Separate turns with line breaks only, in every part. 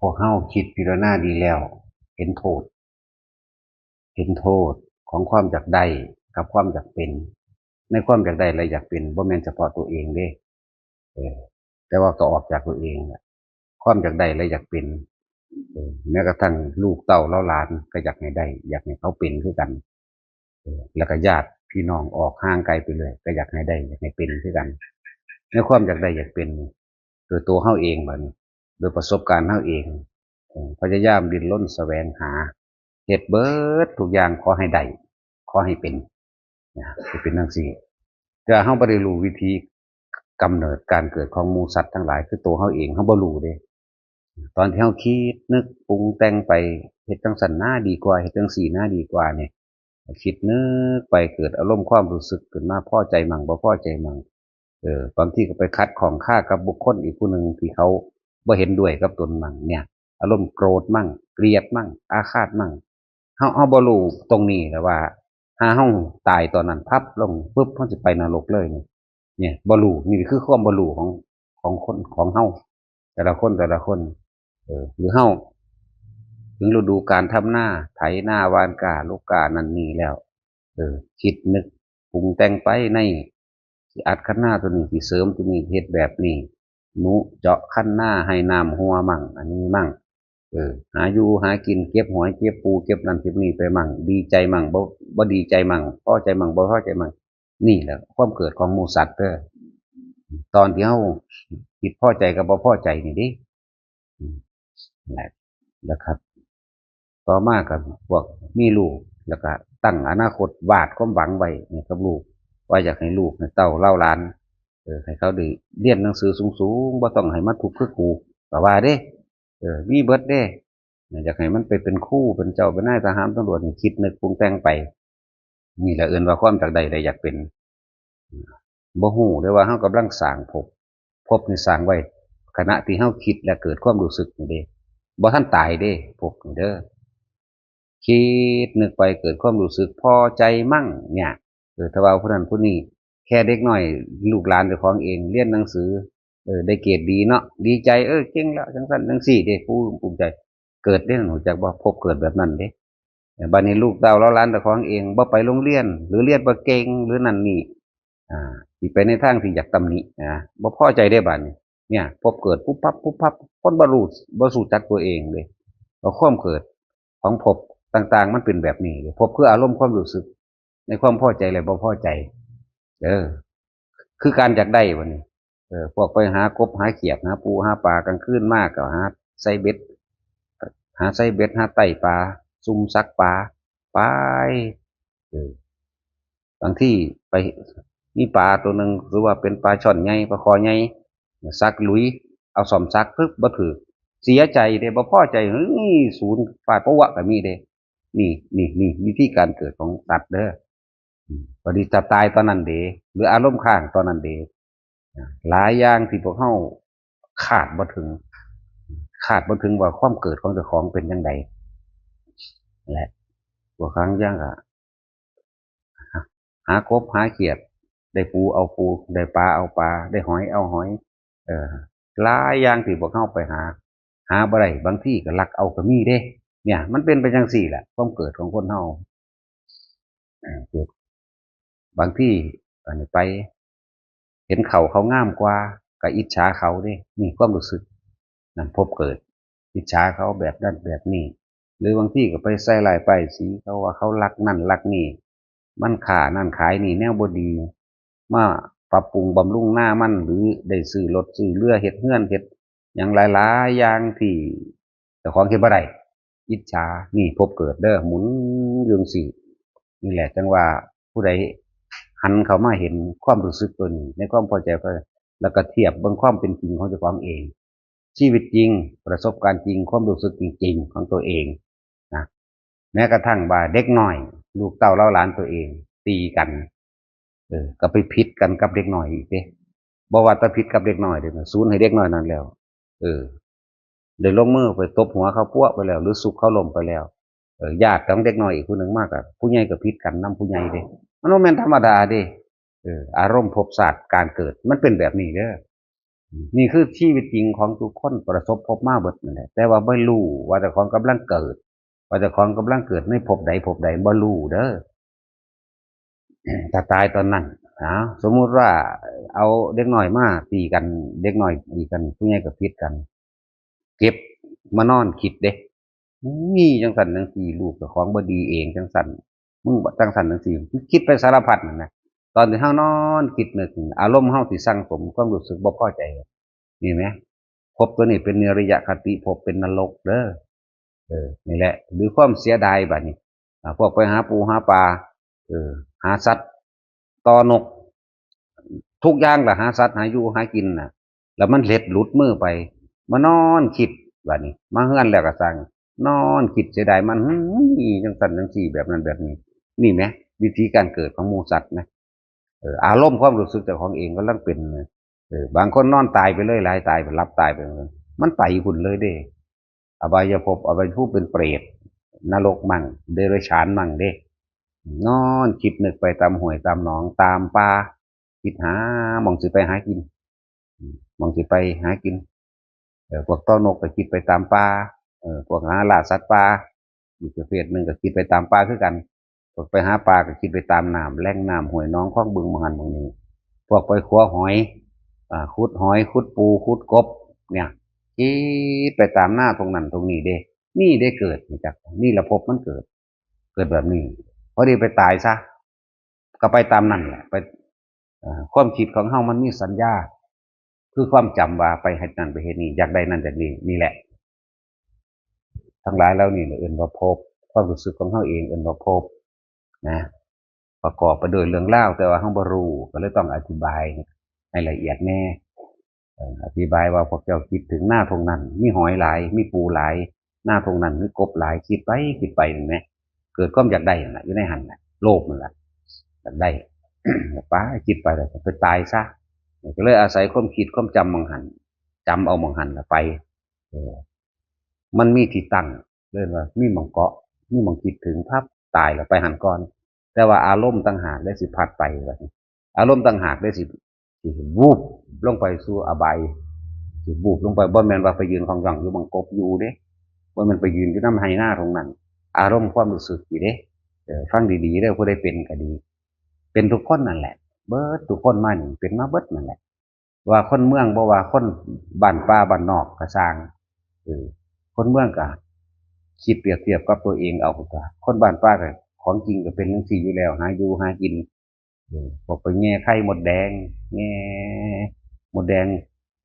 พวกเฮาคิดพิจารณาดีแล้วเห็นโทษเห็นโทษของความอยากได้กับความอยากเป็นในความอยากได้และอยากเป็นบ่แม่นเฉพาะตัวเองเด้เออแต่ว่าก็ออกจากตัวเองแหละความอยากได้และอยากเป็นแม้กระทั่งลูกเต้าเล้าหลานก็อยากให้ได้อยากให้เขาเป็นคือกันแล้วก็ญาติพี่น้องออกห่างไกลไปเลยก็อยากให้ได้อยากให้เป็นคือกันในความอยากได้อยากเป็นโดยตัวเฮาเองบัดนี้โดยประสบการณ์เฮาเองพยายามดิ้นรนแสวงหาเฮ็ดเบิดทุกอย่างขอให้ได้ขอให้เป็นจะเป็นจังซี่แต่เฮาบ่ได้รู้วิธีกำเนิดการเกิดของหมู่สัตว์ทั้งหลายคือตัวเฮาเองเฮาบ่รู้เด้ตอนที่เฮาคิดนึกปรุงแต่งไปเฮ็ดจังซั่นน่าดีกว่าเฮ็ดจังซี่น่าดีกว่าเนี่ยคิดนึกไปเกิดอารมณ์ความรู้สึกขึ้นมาพอใจมั่งบ่พอใจมั่งบางทีก็ไปขัดข้องค่ากับบุคคลอีกผู้หนึ่งที่เขาบ่เห็นด้วยกับตนมั่งเนี่ยอารมณ์โกรธมั่งเกลียดมั่งอาฆาตมั่งเฮาบ่รู้ตรงนี้แต่ว่าถ้าเฮาตายตอนนั้นพับลงปุ๊บเฮาสิไปนรกเลยเนี่ยบ่รู้นี่คือความบ่รู้ของคนของเฮาแต่ละคนหรือเฮาถึงฤดูการทำหน้าไถหน้าหว่านกาลูกกานั่นนี่แล้วคิดนึกปรุงแต่งไปในสิอัดคันหน้าตัวนี้สิเสริมตัวนี้เฮ็ดแบบนี้หนูเจาะคันหน้าให้น้ำหัวมั่งอันนี้มั่งหาอยู่หากินเก็บหอยเก็บปูเก็บนั่นเก็บนี่ไปมั่งดีใจมั่งบ่ดีใจมั่งพอใจมั่งบ่พอใจมั่งนี่แหละความเกิดของหมู่สัตว์ตอนที่เฮาคิดพอใจกับบ่พอใจนี่ดิแหละนะครับต่อมากับพวกมีลูกแล้วก็ตั้งอนาคตวาดความหวังไว้กับลูกว่าอยากให้ลูกให้เต้าเล่าหลานให้เขาได้เรียนหนังสือสูงๆบ่ต้องให้มาทุกข์คือกูก็ว่าเด้มีเบิดเด้อยากให้มันไปเป็นครูเป็นเจ้าเป็นนายทหารตำรวจนี่คิดนึกปรุงแต่งไปนี่แหละเอิ้นว่าความจากใดได้อยากเป็นบ่ฮู้ได้ว่าเฮากำลังสร้างภพนี่สร้างไว้ขณะที่เฮาคิดและเกิดความรู้สึกนี่เด้บ่ทันตายเด้ภพนี่เด้อ คิดนึกไปเกิดความรู้สึกพอใจมั่งเนี่ยถ้าว่าผู้นั้นผู้นี้แค่เด็กน้อยลูกหลานเจ้าของเองเรียนหนังสือได้เกรดดีเนาะดีใจเก่งแล้วจังซั่นจังซี่เด้ผู้ภูมิใจเกิดได้หนูจักบ่พบเกิดแบบนั้นเด้บัดนี้ลูกเต้าเราหลานเจ้าของเองบ่ไปโรงเรียนหรือเรียนบ่เก่งหรือนั่นนี่สิไปในทางที่อยากตำหนิบ่พอใจได้บัดนี้เนี่ยพบเกิดปุ๊บปั๊บคนบ่รู้จักตัวเองเลยเอาความเกิดของภพต่างๆมันเป็นแบบนี้ภพคืออารมณ์ความรู้สึกในความพอใจและบ่พอใจเออคือการอยากได้บัดนี้พวกไปหากบหาเขียดหาปูหาปลากลางคืนมากก็หาใส่เบ็ดหาใส่เบ็ดหาไต่ปลาซุ่มซักปลาไปเออบางที่ไปมีปลาตัวหนึ่งหรือว่าเป็นปลาช่อนใหญ่ปลาคอใหญ่ซักหลุยเอาซ่อมซักปึ๊บบ่ถือเสียใจเด้บ่พอใจศูนย์ฟาดประวะก็มีเด้นี่วิธีการเกิดของสัตว์เด้อพอดีจะตายตอนนั้นเด้หรืออารมณ์ค้างตอนนั้นเด้หลายอย่างที่พวกเฮาคาดบ่ถึงคาดบ่ถึงว่าความเกิดของเจ้าของเป็นจังไดและบางครั้งอย่างก็หากบหาเขียดได้ปูเอาปูได้ปลาเอาปลาได้หอยเอาหอยเอ่อหลายอย่างที่พวกเฮาไปหาบ่ได้บางทีก็ลักเอาก็มีเด้เนี่ยมันเป็นไปจังซี่แหละความเกิดของคนเฮาเกิดบางที่อันนี้ไปเห็นเขางามกว่าก็อิจฉาเขาเด้นี่ความรู้สึกนั่นพบเกิดอิจฉาเขาแบบนั้นแบบนี้หรือบางทีก็ไปใส่ร้ายป้ายสีเขาว่าเขารักนั่นรักนี่มันค่านั่นขายนี่แนวบ่ดีมาปรับปรุงบำรุงหน้ามันหรือได้ซื้อรถซื้อเรือเฮ็ดเฮือนเฮ็ดหยังหลายๆอย่างที่เจ้าของเฮ็ดบ่ได้อิจฉานี่พบเกิดเด้อหมุนอยู่จั่งซี้นี่แหละจังว่าผู้ใดหันเข้ามาเห็นความรู้สึกตัวนี้ในความพอใจก็แล้วก็เทียบเบิ่งความเป็นจริงของเจ้าของเองชีวิตจริงประสบการณ์จริงความรู้สึกจริงๆของตัวเองนะแม้กระทั่งว่าเด็กน้อยลูกเต้าเล้าหลานตัวเองตีกันก็ไปผิดกันกับเด็กน้อยอีกเด้บ่ว่าแต่ผิดกับเด็กน้อยเด้อศูนย์ให้เด็กน้อยนั่นแล้วเออได้ลงมือไปตบหัวเขาปั้วไปแล้วหรือสุกเขาล้มไปแล้วญาติของเด็กน้อยอีกผู้หนึ่งมากกับผู้ใหญ่ก็ผิดกันนำผู้ใหญ่เด้มันบ่แม่นธรรมดาเด้อารมณ์ภพศาสตร์การเกิดมันเป็นแบบนี้เด้อ นี่คือชีวิตจริงของทุกคนประสบพบมาเบิดนั่นแหละแต่ว่าไม่รู้ว่าเจ้าของกำลังเกิดว่าเจ้าของกำลังเกิดในภพใดบ่รู้เด้อถ้าตายตอนนั้นสมมุติว่าเอาเด็กน้อยมาตีกันเด็กน้อยตีกันผู้ใหญ่ก็ผิดกันเก็บมานอนคิดเด้นี่จังสันจังสี่ลูกเจ้าของบ่ดีเองจังสันมึงบ่จังสันจังสี่คิดไปสารพัดนั่นนะตอนที่เฮานอนคิดนึกอารมณ์เฮาสิสั่งสมความรู้สึกบ่พอใจนี่ไหม ภพตัวนี้เป็นนิริยคติภพเป็นนรกเด้อนี่แหละหรือความเสียดายบัดนี้พวกไปหาปูหาปลาหาสัตว์ตอนกทุกอย่างแหละหาสัตว์หาอยู่หากินน่ะแล้วมันเล็ดหลุดมือไปมานอนคิดบัดนี้มาเฮือนแล้วก็สั่งนอนคิดเสียดายมันนี่จังสันจังสี่แบบนั้นแบบนี้นี่ไหมวิธีการเกิดของหมูสัตว์นะอารมณ์ความรู้สึกเจ้าของเองก็ลังเป็นบางคนนอนตายไปเลยหลายตายไปรับตายไปเลยมันไปหุ่นเลยเด้อบายภพอบายภูมิเป็นเปรตนรกมั่งเดรัจฉานมั่งเด้นอนคิดนึกไปตามห้วยตามหนองตามป่าคิดหาหมองสิไปหากินหมองสิไปหากินพวกต้อนกก็คิดไปตามป่าพวกหาล่าสัตว์ป่าอีกประเภทหนึ่งก็คิดไปตามป่าคือกันพวกไปหาปลาก็คิดไปตามน้ำแหล่งน้ำห้วยน้องคลองบึงมหันตรงนี้พวกไปขัวหอยขุดหอยขุดปูขุดกบเนี่ยคิดไปตามหน้าตรงนั้นตรงนี้เด้นี่ได้เกิดนี่จากนี่ระบบมันเกิดแบบนี้พอดีไปตายซะก็ไปตามนั่นแหละไปความคิดของเฮามันมีสัญญาคือความจำว่าไปเหตุนั้นไปเหตุนี้อยากได้นั่นจากนี้นี่แหละทั้งหลายแล้วนี่เอื่นว่าภพความรู้สึกของเฮาเองเอื่นว่าภพนะประกอบไปด้วยเรื่องเล่าแต่ว่าเฮาบ่รู้ก็เลยต้องอธิบายให้ละเอียดแน่อธิบายว่าพวกเจ้าคิดถึงหน้าตรงนั้นมีหอยหลายมีปูหลายหน้าตรงนั้นมีกบหลายคิดไปเห็นไหมเกิดความอยากได้น่ะอยู่ในหันน่ะโลภนั่นแหละอยากได้ป้าคิดไปแล้วไปตายซะก็เลยอาศัยความคิดความจำมองหันจำเอามองหันไปมันมีที่ตั้งเรื่องว่ามีมองเกาะมีมองคิดถึงภาพตายแล้วไปหันก่อนแต่ว่าอารมณ์ต่างหากได้สิพัดไปแบบอารมณ์ต่างหากได้สิวูบลงไปสู่อบายสิวูบลงไปบ่แม่นว่าไปยืนของย่องอยู่บังกบอยู่เด้บ่แม่นไปยืนอยู่น้ำไห้หน้าตรงนั้นอารมณ์ความรู้สึกอยู่เด้ฟังดีๆเด้อผู้ใดเป็นก็ดีเป็นทุกคนนั่นแหละเบิดทุกคนมานี่เป็นมาเบิดนั่นแหละว่าคนเมืองบ่ว่าคนบ้านป่าบ้านนอกก็สร้างคนเมืองก็คิดเปรียบเทียบกับตัวเองเอาก็คนบ้านป่าก็ของจริงก็เป็นจังซี่อยู่แล้วหาอยู่หากินบอกไปแง่ไข่หมดแดงแง่หมดแดง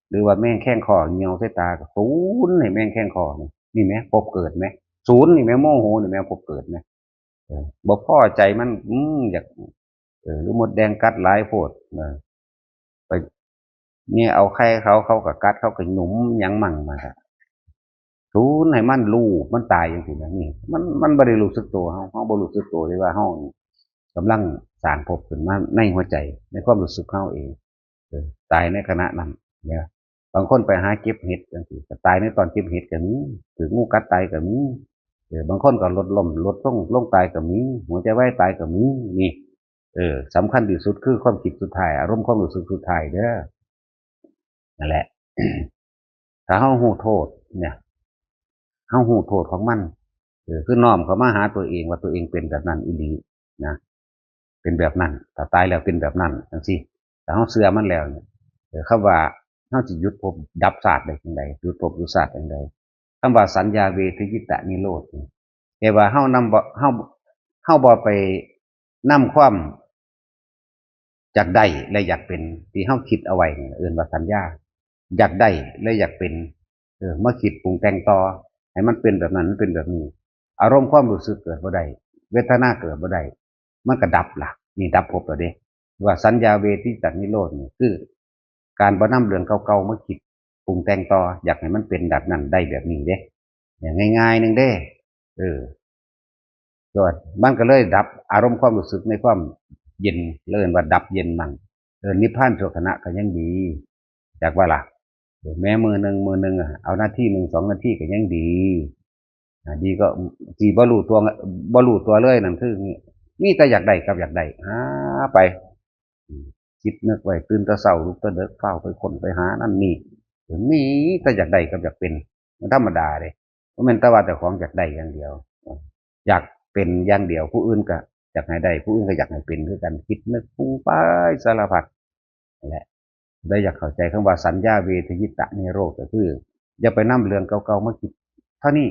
หรือว่าแม่งแข้งคอเหี่ยวใส่ตาก็ศูนย์ให้แม่งแข้งคอนี่ไหมพบเกิดไหมศูนย์นี่ไหมโมโหนี่ไหมพบเกิดไหมบอกพ่อใจมันอยากหรือหมดแดงกัดหลายโพดไปเนี่ยเอาไข่เขาก็กัดเขาก็หนุ่มยังมั่งมาศูนย์ให้มันรู้มันตายอย่างสินะนี่มันบริรู้สึกตัวเขาบริรู้สึกตัวเลยว่าเขากำลังสร้างภพขึ้นมาในหัวใจในความรู้สึกเขาเองตายในขณะนั้นเนี่ยบางคนไปหาเก็บเห็ดอย่างสิตายในตอนเก็บเห็ดก็มีถืองูกัดตายก็มีบางคนก็ลดลงตายก็มีหัวใจวายตายก็มีนี่สำคัญที่สุดคือความคิดสุดท้ายอารมณ์ความรู้สึกสุดท้ายเด้อนั่นแหละถ้าเขาหูโทษเนี่ยเขาหูโทษของมันคือน้อมเขามาหาตัวเองว่าตัวเองเป็นแบบนั้นอีหลีนะเป็นแบบนั้นแต่ตายแล้วเป็นแบบนั้นจังซี่แต่เขาเชื่อมันแล้วเนี่ยคำว่าเขาจะยุดภพดับศาสตร์ได้ยังไงยุดภพยุดศาสตร์ยังไงคำว่าสัญญาเวทยิตะนิโรธแต่ว่าเขานำบ่เขาบ่ไปนำความอยากได้และอยากเป็นที่เขาคิดเอาไว้เอื่นว่าสัญญาอยากได้และอยากเป็นเมื่อคิดปรุงแต่งต่อให้มันเป็นแบบนั้นมันเป็นแบบนี้อารมณ์ความรู้สึกเกิดบ่ได้เวทนาเกิดบ่ได้มันก็ดับล่ะนี่ดับภพแล้วเด้ว่าสัญญาเวทิตันิโรธนี่คือการบ่นำเรื่องเก่าๆมาคิดปรุงแต่งต่ออยากให้มันเป็นแบบนั้นได้แบบนี้เด้อย่างง่ายๆนึงเด้เออก็มันก็เลยดับอารมณ์ความรู้สึกในความเย็นเลื่อนว่าดับเย็นมั่งนิพพานชั่วขณะก็ยังดีจากว่าล่ะแม้มือหนึ่งเอาหน้าที่1-2 นาทีก็ยังดีดีก็สีบรรลุตัวเลยนั่นคือมีแต่อยากได้กับอยากได้ไป คิดนึกไว้ตื่นแต่เช้าลุกแต่ดึกเฝ้าไปค้นไปหานั่นนี่มีแต่อยากได้กับอยากเป็นมันธรรมดาเลยบ่แม่นแต่ว่าแต่ของอยากได้อย่างเดียวอยากเป็นอย่างเดียวผู้อื่นก็อยากให้ได้ผู้อื่นก็อยากให้เป็นคือกันคิดนึกปรุงไปสารพัดนั่นแหละได้อยากเข้าใจคำว่าสัญญาเวทยิตะนิโรธก็คืออย่าไปนำเรื่องเก่าๆมาคิดเท่านี้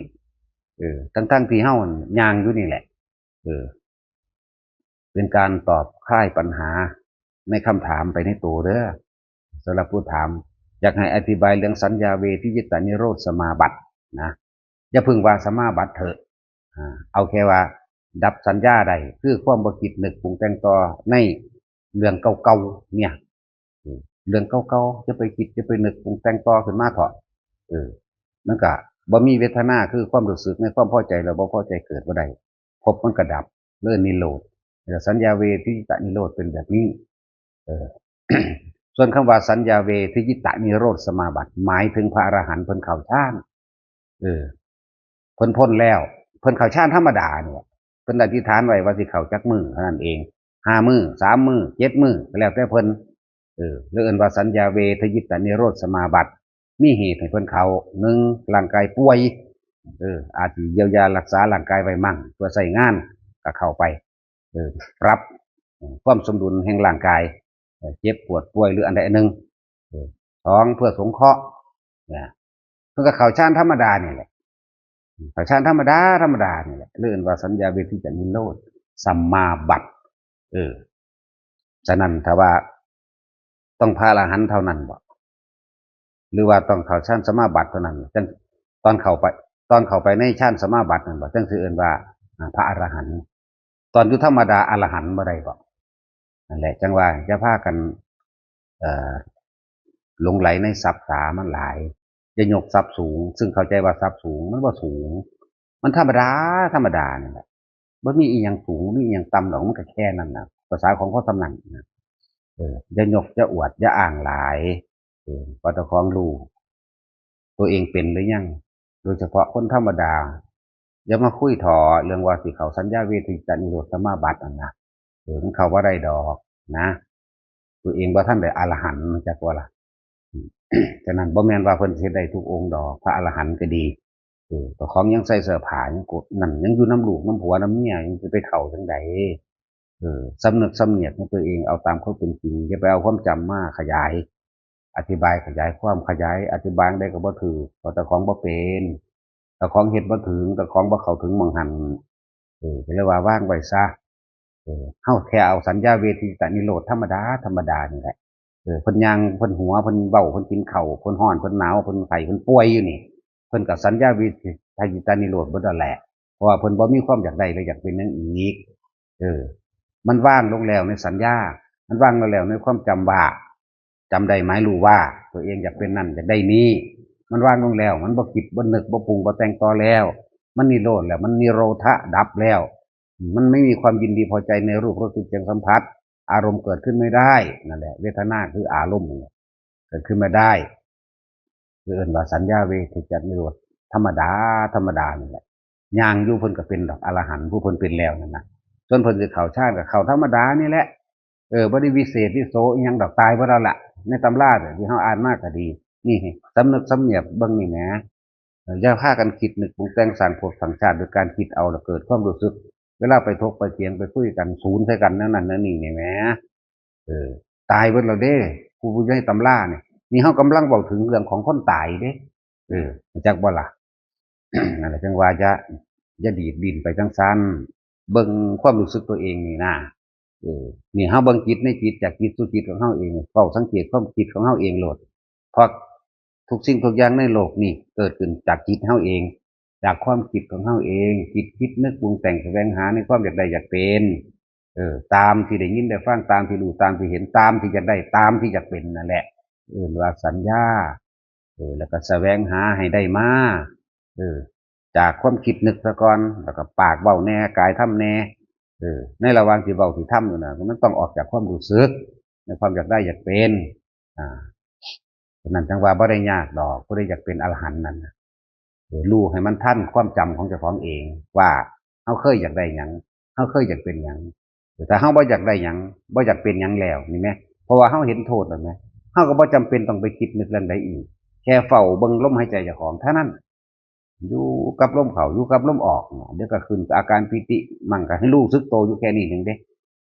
ทั้งที่เฮาย่างอยู่นี่แหละเออเป็นการตอบคลายปัญหาในคำถามไปในตัวเด้อสำหรับผู้ถามอยากให้อธิบายเรื่องสัญญาเวทิยิตานิโรธสมาบัตินะอย่าพึ่งว่าสมาบัติเถอะเอาแค่ว่าดับสัญญาได้คือความบ่คิดนึกปรุงแต่งต่อในเรื่องเก่าๆเนี่ยเรื่องเก่าๆจะไปคิดจะไปนึกปรุงแต่งต่อขึ้นมาเถอะมันก็บ่มีเวทนาคือความรู้สึกในความพอใจแล้วบ่พอใจเกิดบ่ได้พบมันก็ดับเลื่อนนิโรธสัญญาเวทิจิตะนิโรธเป็นแบบนี้ส่วนคำว่าสัญญาเวทิจิตะนิโรธสมาบัติหมายถึงพระอรหันต์เพิ่นเข้าฌานเพิ่นพ้นแล้วเพิ่นเข้าฌานธรรมดาเนี่ยเพิ่นอธิษฐานไว้ว่าสิเข้าจักมื้อเท่านั้นเอง5 มื้อ3 มื้อ7 มื้อก็แล้วแต่เพิ่นเรียกว่าสัญญาเวทิจิตะนิโรธสมาบัติมีเหตุให้เพิ่นเข้า1ร่างกายป่วยอาจสิเยียวยารักษาร่างกายไว้มั่งเพื่อใช้งานก็เข้าไปปรับความสมดุลแห่งร่างกายเจ็บปวดป่วยหรืออันใดอันหนึ่ง2เพื่อสงเคราะห์เพื่อเข้าฌานธรรมดาเนี่ยแหละเข้าฌานธรรมดาเนี่ยแหละเรื่องว่าสัญญาเวทิจะนิโรธสัมมาบัติฉะนั้นถ้าว่าต้องพระอรหันต์เท่านั้นบ่หรือว่าต้องเข้าฌานสมาบัติเท่านั้นจังตอนเข้าไปในฌานสมาบัตินั่นบ่จังสิเอิ้นว่าพระอรหันต์ตอนอยู่ธรรมดาอรหันต์บ่ได้บ่นั่นแหละจังว่าจะพากันหลงไหลในทรัพย์สามันหลายจะยกทรัพย์สูงซึ่งเข้าใจว่าทรัพย์สูงมันบ่สูงมันธรรมดานี่แหละบ่มีอีหยังสูงมีอีหยังต่ำดอกมันก็แค่นั้นน่ะภาษาของเขาทำนั่นนะจะยกจะอวดจะอ้างหลายว่าเจ้าของรู้ตัวเองเป็นหรือยังโดยเฉพาะคนธรรมดาอย่ามาคุยถอเรื่องว่าสิเขาสัญญาเวทิตานิโรธสมาบัตินั่นนะมันเขาว่าได้ดอกนะตัวเองว่าท่านได้อรหันต์จักว่าล่ะฉะนั้นบ่แม่นว่าเพิ่นสิได้ทุกองค์ดอกพระอรหันต์ก็ดีแต่ของยังใส่เสื้อผ้ายังกดนั่นยังอยู่น้ำลูกน้ำผัวน้ำเมียยังจะไปเข้าจังไดสำนึกสำเนียกของตัวเองเอาตามเขาเป็นจริงอย่าไปเอาความจำมาขยายอธิบายขยายความขยายอธิบายได้ก็บ่ถูกเพราะแต่ของบ่เป็นแต่ของเฮ็ดบ่ถึงแต่ของบ่เข้าถึงหม้องหันก็เลยว่าว่างไว้ซะเฮาแค่เอาสัญญาเวทิตานิโรธธรรมดานี่แหละเพิ่นย่างเพิ่นหัวเพิ่นเว้าเพิ่นกินข้าวเพิ่นร้อนเพิ่นหนาวเพิ่นไข้เพิ่นป่วยอยู่นี่เพิ่นก็สัญญาเวทิตานิโรธเบิดนั่นแหละเพราะว่าเพิ่นบ่มีความอยากได้เลยอยากเป็นหยังอีกมันว่างลงแล้วในสัญญามันว่างลงแล้วในความจำว่าจำได้หมายรู้ว่าตัวเองอยากเป็นนั่นอยากได้นี้มันว่างลงแล้วมันบ่คิดบ่นึกบ่ปรุงบ่แต่งต่อแล้วมันนิโรธแล้วมันนิโรธะดับแล้วมันไม่มีความยินดีพอใจในรูปรสกลิ่นเสียงสัมผัสอารมณ์เกิดขึ้นไม่ได้นั่นแหละเวทนาคืออารมณ์เกิดขึ้นไม่ได้คือเอิ้นว่าสัญญาเวทิตานิโรธธรรมดานี่แหละย่างอยู่เพิ่นก็เป็นดอกอรหันต์ผู้เพิ่นเป็นแล้วนั่นน่ะจนเพิ่นสิเข้าฌานก็เข้าธรรมดานี่แหละบ่ได้วิเศษวิโสอีหยังดอกตายบ่แล้วล่ะในตำราที่เฮาอ่านมาก็ดีนี่สำนึกสำเนียกเบิ่งนี่แหมอย่าพากันคิดนึกปรุงแต่งสร้างภพสร้างชาติโดยการคิดเอาแล้วเกิดความรู้สึกเวลาไปถกไปเถียงไปคุยกันศูนย์ใส่กันนั่นนี่แหมตายเบิดแล้วเด้ผู้อยู่ในตำรานี่เฮากำลังเว้าถึงเรื่องของคนตายเด้จักบ่ล่ะ นั่นแหละจังว่าอย่าดีดดินไปจังซั่นเบิ่งความรู้สึกตัวเองนี่นะนี่เฮาเบิ่งจิตในจิตจากจิตสู่จิตของเฮาเองเฝ้าสังเกตความคิดของเฮาเองโลดเพราะทุกสิ่งทุกอย่างในโลกนี่เกิดขึ้นจากจิตเฮาเองจากความคิดของเฮาเองคิดนึกปรุงแต่งแสวงหาในความอยากได้อยากเป็นตามที่ได้ยินได้ฟังตามที่รู้ตามที่เห็นตามที่จะได้ตามที่จะเป็นนั่นแหละว่าสัญญาแล้วก็แสวงหาให้ได้มาจากความคิดนึกซะก่อนแล้วก็ปากเว้าแน่กายทำแน่ในระหว่างที่เว้าที่ทำอยู่น่ะมันต้องออกจากความรู้สึกในความอยากได้อยากเป็นฉะนั้นจังว่าบ่ได้ยากดอกบ่ได้อยากเป็นอรหันต์นั่นรู้ให้มันทันความจำของเจ้าของเองว่าเฮาเคยอยากได้หยังเฮาเคยอยากเป็นหยังแต่เฮาบ่อยากได้หยังบ่อยากเป็นหยังแล้วนี่แหม เพราะว่าเฮาเห็นโทษแล้วแหมเฮาก็บ่จำเป็นต้องไปคิดนึกเรื่องใดอีกแค่เฝ้าเบิ่งลมหายใจเจ้าของเท่านั้นอยู่กับลมเข้าอยู่กับลมออกเดี๋ยวก็ขึ้นอาการปิติมั่งก็ให้รู้สึกตัวอยู่แค่นี้นึงเด้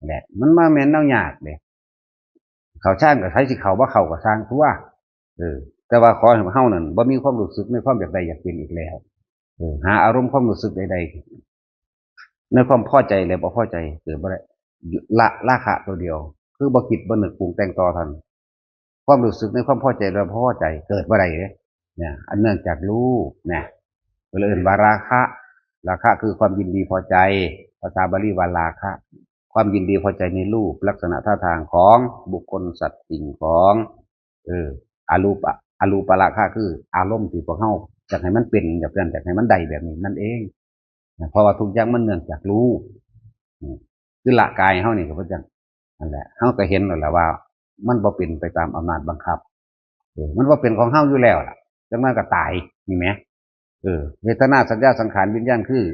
แหละมันบ่แม่นแนวยากเด้เขาช่างก็ไผสิเข้าบ่เข้าก็สร้างตัวเออแต่ว่าขอให้เฮานั่นบ่มีความรู้สึกในความอยากได้อยากเป็นอีกแล้วหาอารมณ์ความรู้สึกใดๆในความพอใจและบ่พอใจเกิดบ่ได้ละราคะตัวเดียวคือบ่คิดบ่นึกปรุงแต่งต่อทันความรู้สึกในความพอใจและบ่พอใจเกิดบ่ได้เด้เนี่ยอันเนื่องจากรูปเนี่ยเอิ้นว่าราคะราคะคือความยินดีพอใจภาษาบาลีว่าราคะความยินดีพอใจในรูปลักษณะท่าทางของบุคคลสัตว์สิ่งของเอออารูปราคะคืออารมณ์ที่พวกเฮาอยากให้มันเป็นแบบนั้นอยากให้มันได้แบบนี้นั่นเองเพราะว่าทุกอย่างมันเนื่องจากรูปคือละกายเฮานี่ก็บ่จังนั่นแหละเฮาก็เห็นแล้วแหละว่ามันบ่เป็นไปตามอำนาจบังคับมันบ่เป็นของเฮาอยู่แล้วล่ะจังมันก็ตายนี่แหมเวทนาสัญญาสังขารวิญญาณคือ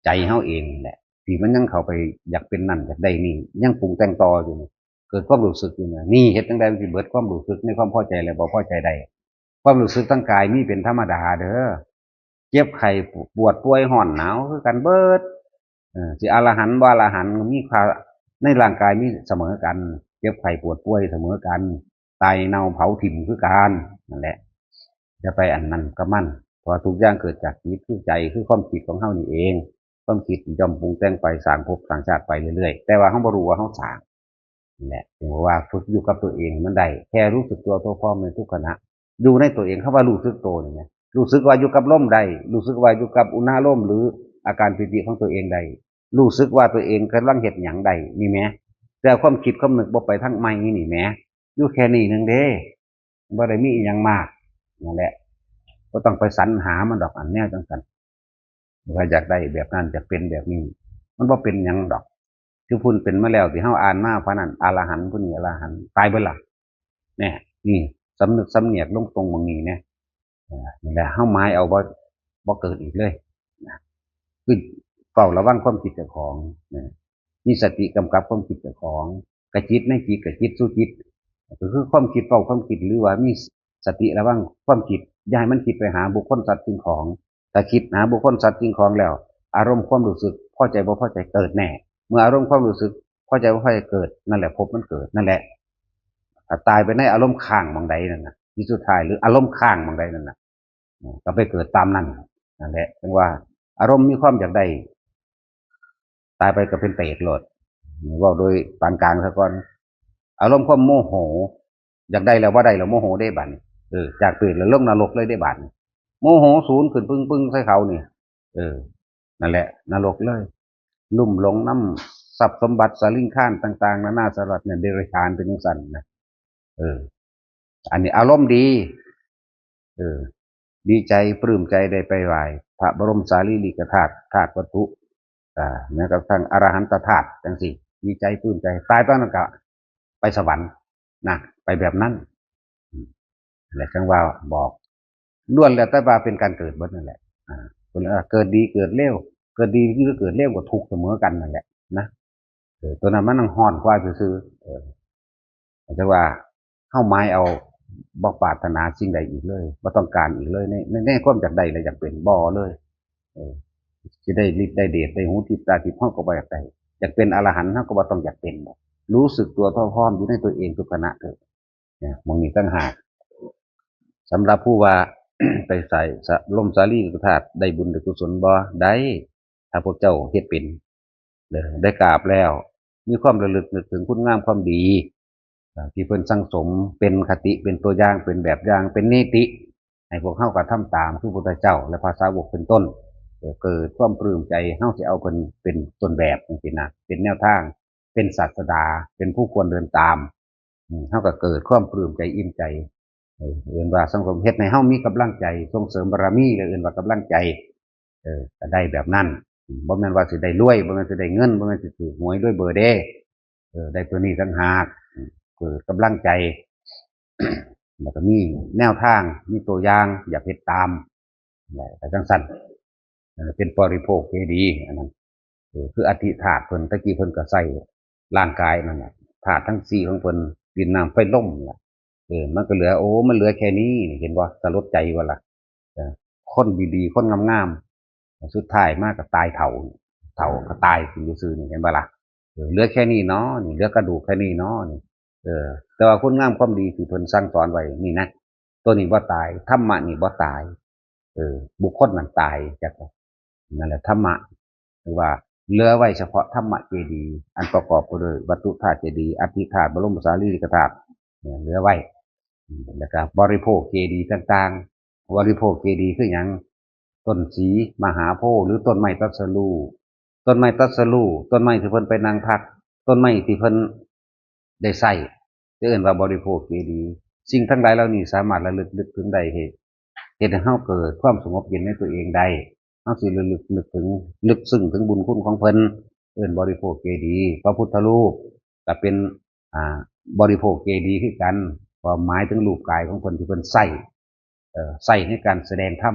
ใจเฮาเองแหละที่มันยังเข้าไปอยากเป็นนั่นอยากได้นี่ยังปรุงแต่งต่ออยู่นี่เกิดความรู้สึกอยู่นี่เฮ็ดจังได๋มันสิเบิดความรู้สึกในความพอใจและบ่พอใจได้ความรู้สึกทางกายมีเป็นธรรมดาเด้อเจ็บไข้ปวดป่วยร้อนหนาวคือกันเบิดสิอรหันต์บ่อรหันต์มีค่าในร่างกายมีเสมอกันเจ็บไข้ปวดป่วยเสมอกันตายเน่าเผาถิ่มคือกันนั่นแหละอย่าไปอันนั้นกับมันเพราะทุกอย่างเกิดจากจิตคือใจคือความคิดของเฮานี่เองความคิดย่อมปรุงแต่งไปสร้างภพสร้างชาติไปเรื่อยๆแต่ว่าเฮาบ่รู้ว่าเฮาสร้างนี่แหละถึงว่าฝึกอยู่กับตัวเองมันได้แค่รู้สึกตัวพร้อมในทุกขณะอยู่ในตัวเองคำว่ารู้สึกตัวนี่แหมรู้สึกว่าอยู่กับลมได้รู้สึกว่าอยู่กับอุณหภูมิหรืออาการปิติของตัวเองได้รู้สึกว่าตัวเองกำลังเฮ็ดหยังได้นี่แหมแต่ความคิดความนึกบ่ไปทางใหม่นี่แหมอยู่แค่นี้นึงเด้บ่ได้มีอีหยังมากนั่นแหละบ่ต้องไปสรรหามันดอกอันแนวจังซั่นว่าอยากได้แบบนั้นอยากเป็นแบบนี้มันบ่เป็นหยังดอกคือพุ่นเป็นมาแล้วที่เฮาอ่านมาพะนั้นอรหันต์ผู้นี้อรหันต์ตายเบิดล่ะเนี่ยนี่สำนึกสำเนียกลงตรงหม้องนี้แหน่นี่แหละเฮาหมายเอาบ่เกิดอีกเลยนะคือเฝ้าระวังความคิดเจ้าของนะมีสติกำกับความคิดเจ้าของกะจิตในจิตกะจิตสู่จิตก็คือความคิดเฝ้าความคิดหรือว่ามีสติระวังความคิดอย่าให้มันคิดไปหาบุคคลสัตว์สิ่งของถ้าคิดหาบุคคลสัตว์สิ่งของแล้วอารมณ์ความรู้สึกพอใจบ่พอใจเกิดแน่เมื่ออารมณ์ความรู้สึกพอใจบ่พอใจเกิดนั่นแหละภพมันเกิดนั่นแหละถ้าตายไปในอารมณ์ค้างหม้องใดนั่นน่ะที่สุดท้ายหรืออารมณ์ค้างหม้องใดนั่นน่ะก็ไปเกิดตามนั้นนั่นแหละจึงว่าอารมณ์มีความอยากได้ตายไปก็เป็นเปรตโลดเว้าโดยปานกลางซะก่อนอารมณ์ความโมโหอยากได้แล้วบ่ได้แล้วโมโหได้บัดนี้จากเปรตแล้วลงนรกเลยได้บัดนี้โมโหสูญขึ้นปึ้งๆใส่เขานี่เออนั่นแหละนรกเลยลุ่มหลงน้ำทรัพย์สมบัติสลิงข้านต่างๆนานาสารพัดเนี่ยเดรัจฉานเป็นจังซั่นนะเอออันนี้อารมณ์ดีเออดีใจปลื้มใจได้ไปไหว้พระบรมสารีริกธาตุธาตุวัตถุแม้กระทั่งอรหันตธาตุจังซี่ดีใจปลื้มใจตายตอนนั้นก็ไปสวรรค์นะไปแบบนั้นแหละจังว่าบอกล้วนแล้วแต่ว่าเป็นการเกิดเบิดนั่นแหละคนเกิดดีเกิดเลวเกิดดีคือเกิดเลวก็ทุกข์เสมอกันนั่นแหละนะตัวนั้นมันฮ้อนกว่าซื่อแต่ว่าเฮาหมายเอาบ่ปรารถนาสิ่งใดอีกเลยบ่ต้องการอีกเลยในความอยากได้และอยากเป็นบ่เลยเออสิได้ฤทธิ์ได้เดชได้หูทิพย์ตาทิพย์เฮาก็บ่อยากได้อยากเป็นอรหันต์เฮาก็บ่ต้องอยากเป็นรู้สึกตัวพร้อมอยู่ในตัวเองทุกขณะเถิดเนี่ยมองนี้ต่างหากสำหรับผู้ว่า ไปใส่ล่มสาลีริกธาตุได้บุญได้กุศลบ่ได้ถ้าพวกเจ้าเฮ็ดเป็นได้กราบแล้วมีความระลึกนึกถึงคุณงามความดีที่เพิ่นสั่งสมเป็นคติเป็นตัวอย่างเป็นแบบอย่างเป็นนิติให้พวกเฮาก็ทำตามคือพระพุทธเจ้าและพระสาวกเป็นต้นเกิดความปลื้มใจเฮาสิเอาเพิ่นเป็นต้นแบบจังซี่นะเป็นแนวทางเป็นศาสดาเป็นผู้ควรเดินตามเฮาก็เกิดความปลื้มใจอิ่มใจเอื่นว่าสังคมเฮ็ดให้เฮามีกำลังใจส่งเสริมบารมีแล้วเอื่นว่ากำลังใจก็ได้แบบนั้นบ่แม่นว่าสิได้รวยบ่แม่นสิได้เงินบ่แม่นสิถูกหวยด้วยเบอร์เด้ได้ตัวนี้ต่างหากเกิดกำลังใจแล้วก็มีแนวทางมีตัวอย่างอยากเฮ็ดตามแต่จังซั่นเป็นบริโภคที่ดีอันนั้นคืออธิษฐานเพิ่นตะกี้เพิ่นก็ใส่ร่างกายนั่นน่ะ ธาตุทั้งสี่ของเพิ่นดินน้ำไฟลมล่ะมันก็เหลือมันเหลือแค่นี้นี่เห็นบ่สลดใจบ่ล่ะเออคนดีๆคนงามๆสุดท้ายมาก็ตายเฒ่าก็ตายอยู่ซื่อๆนี่เห็นบ่ล่ะเหลือแค่นี้เนาะนี่เหลือกระดูกแค่นี้เนาะนี่แต่ว่าคุณงามความดีที่เพิ่นสั่งสอนไว้นี่นะตัวนี้บ่ตายธรรมะนี่บ่ตายบุคคลนั้นตายจักนั่นแหละธรรมะหรือว่าเหลือไว้เฉพาะธรรมะเจดีย์อันประกอบไปด้วยวัตถุธาตุเจดีย์อธิธาตุบรมสารีริกธาตุเหลือไว้แล้วก็บริโภคเจดีย์ต่างๆบริโภคเจดีย์คือหยังต้นสีมหาโพธิ์หรือต้นไม้ตรัสรู้ต้นไม้ตรัสรู้ต้นไม้ที่เพิ่นไปนั่งพักต้นไม้ที่เพิ่นได้ใช้เอิ้นว่าบริโภคเจดีย์สิ่งทั้งหลายเหล่านี้สามารถระลึกนึกถึงได้เฮ็ดให้เฮาเกิดความสงบเย็นในตัวเองได้เฮาสิระลึกนึกถึงลึกซึ้งถึงบุญคุณของเพิ่นเอิ้นบริโภคเจดีย์พระพุทธรูปก็เป็นบริโภคเจดีย์คือกันความหมายถึงรูปกายของเพิ่นที่เพิ่นใช้ในการแสดงธรรม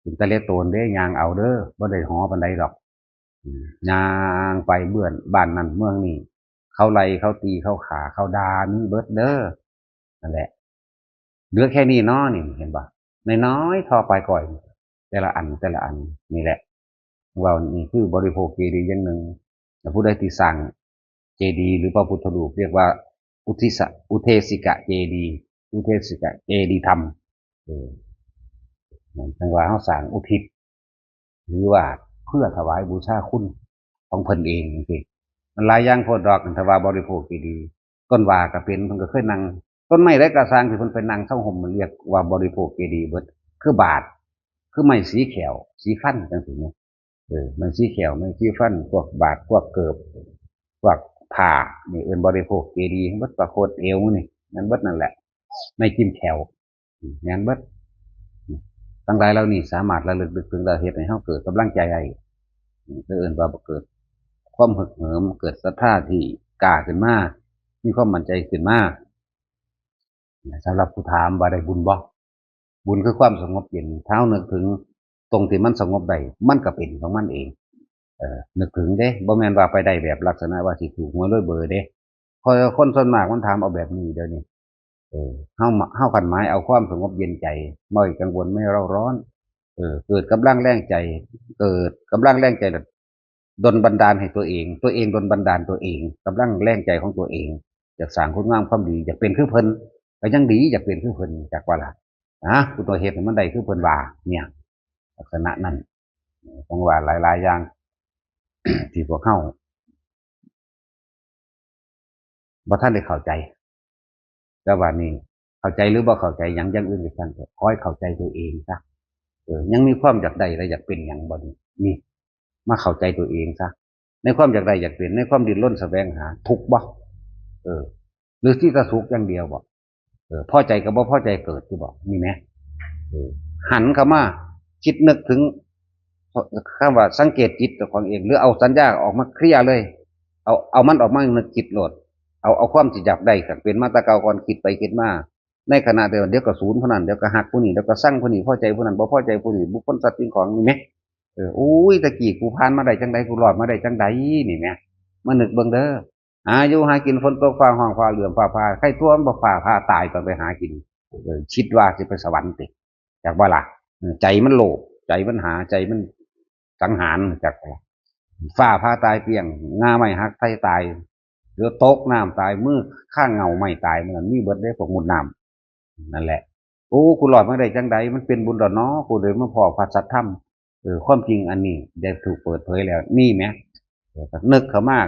ถึงตะเลโตนเด้ย่างเอาเด้อบ่ได้หอปานใดดอกย่างไปเบื้อนบ้านนั้นเมืองนี้เขาไล่เขาตีเขาขาเขาด่ามีเบิดเด้อนั่นแหละเหลือแค่นี้เนาะนี่เห็นบ่น้อยๆทอไปก่อยแต่ละอันนี่แหละว่านี่คือบริโภคเจดีย์อย่างหนึ่งแต่ผู้ใดที่สั่งเจดีย์หรือพระพุทธรูปเรียกว่าอุเทสิกะเจดีย์อุเทสิกะเจดีย์ธรรมจังว่าเขาสั่งอุทิศหรือว่าเพื่อถวายบูชาคุณของเพิ่นเองจริงๆมันหลายอย่างโพดดอกถ้าว่าบริโภคเจดีย์ต้นว่าก็เป็นเพิ่นก็เคยนั่งต้นไม้ได้กระสร้างที่เพิ่นไปนั่งเศร้าห่มมันเรียกว่าบริโภคเจดีย์เบิดคือบาทคือไม้สีแขวสีฟันจังซี่เนี่ยมันสีแขวมันสีฟันพวกบาทพวกเกิบพวกผ้านี่เอิ้นบริโภคเจดีย์เบิดประโคตเอวนี่นั่นเบิดนั่นแหละไม่จิ้มแขวนั่นเบิดทั้งหลายเหล่านี้สามารถระลึกนึกถึงได้เฮ็ดให้เฮาเกิดกำลังใจได้เอิ้นว่าเกิดความฮึกเหิมเกิดศรัทธาที่กล้าขึ้นมามีความมั่นใจขึ้นมาสำหรับผู้ถามว่าได้บุญบ่บุญคือความสงบเย็นเท้านึกถึงตรงที่มันสงบได้มันก็เป็นของมันเองนึกถึงเด้บ่แม่นว่าไปได้แบบลักษณะว่าสิถูกหวยรวยเบอร์เด้คนส่วนมากมันถามเอาแบบนี้เดี๋ยวนี้เฮาคันหมายเอาความสงบเย็นใจไม่กังวลไม่เร่าร้อนเกิดกำลังแรงใจเกิดกำลังแรงใจดลบันดาลให้ตัวเองดลบันดาลตัวเองกำลังแรงใจของตัวเองอยากสร้างคุณงามความดีอยากเป็นคือเพิ่นก็ยังดีอยากเป็นคือเพิ่นจากว่าล่ะกูตัวเฮ็ดให้มันได้คือเพิ่นว่าเนี่ยลักษณะนั้นต้องว่าหลายๆอย่าง ที่พวกเฮาบ่ทันได้เข้าใจแต่ว่านี่เข้าใจหรือบ่เข้าใจหยังอย่างอื่นก็ช่างเถอะขอให้เข้าใจตัวเองซะยังมีความอยากได้และอยากเป็นหยังบ่นี่มาเข้าใจตัวเองซะในความอยากได้อยากเป็นในความดิ้นรนแสวงหาทุกข์บ่เออหรือที่จะสุขอย่างเดียวบ่พอใจกับบ่พอใจเกิดที่บ่มีไหมหันเข้ามาคิดนึกถึงคำว่าสังเกตจิตของเองหรือเอาสัญญาออกมาเคลียร์เลยเอามันออกมานึกจิตโหลดเอาความสิจับได้ก็เป็นมาตะเกาก่อนคิดไปคิดมาในขณะเดียวเดี๋ยวก็ศูนย์ผู้นั้นเดี๋ยวก็หักผู้นี้เดี๋ยวก็สั่งผู้นี้พอใจผู้นั้นบ่พอใจผู้นี้บุคคลสัตว์สิ่งของนี่ไหมอุ้ยตะกี้กูผ่านมาได้จังใดกูรอดมาได้จังใดนี่แหมมานึกเบิ่งเด้อหาอยู่หากินฝนตกฟ้าห้องฟ้าเหลื่อมฟ้าผ่าใครตัวมันบ่ฟ้าผ่าตายตอนไปหากินคิดว่าสิไปสวรรค์ติจากว่าล่ะใจมันโลภใจมันหาใจมันสังหารจากฟ้าผ่าตายเปียงงาไม่หักไทตายหรือตกน้ำตายมือข้างเงาไม่ตายเหมือนมีเบิดได้พวกมุดน้ำนั่นแหละโอ้กูหลอดมาได้จังใดมันเป็นบุญดอกเนาะกูเลยมาพอพระสัทธรรมความจริงอันนี้ได้ถูกเปิดเผยแล้วนี่ไหมนึกเขามาก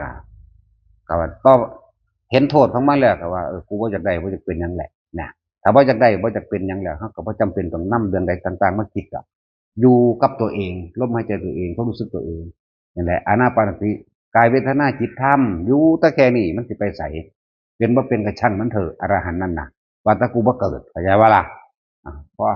ก็เห็นโทษของมันแล้วก็ว่ากูว่าจากใดว่าจะเป็นยังแหละนะถ้าว่าจากใดว่าจะเป็นยังแล้วเขาก็บ่จำเป็นต้องนำเรื่องใดต่างๆมาคิดกับอยู่กับตัวเองลมหายใจตัวเองความรู้สึกตัวเองนั่นแหละอานาปานสติกายเวทนาจิตธรรมอยู่ตะแค่นี้มันสิไปใส่เป็นว่าเป็นกระช่างมันเถอะอรหันต์นั่นน่ะว่าตะกูบ่เกิดเข้าใจว่าล่ะพอ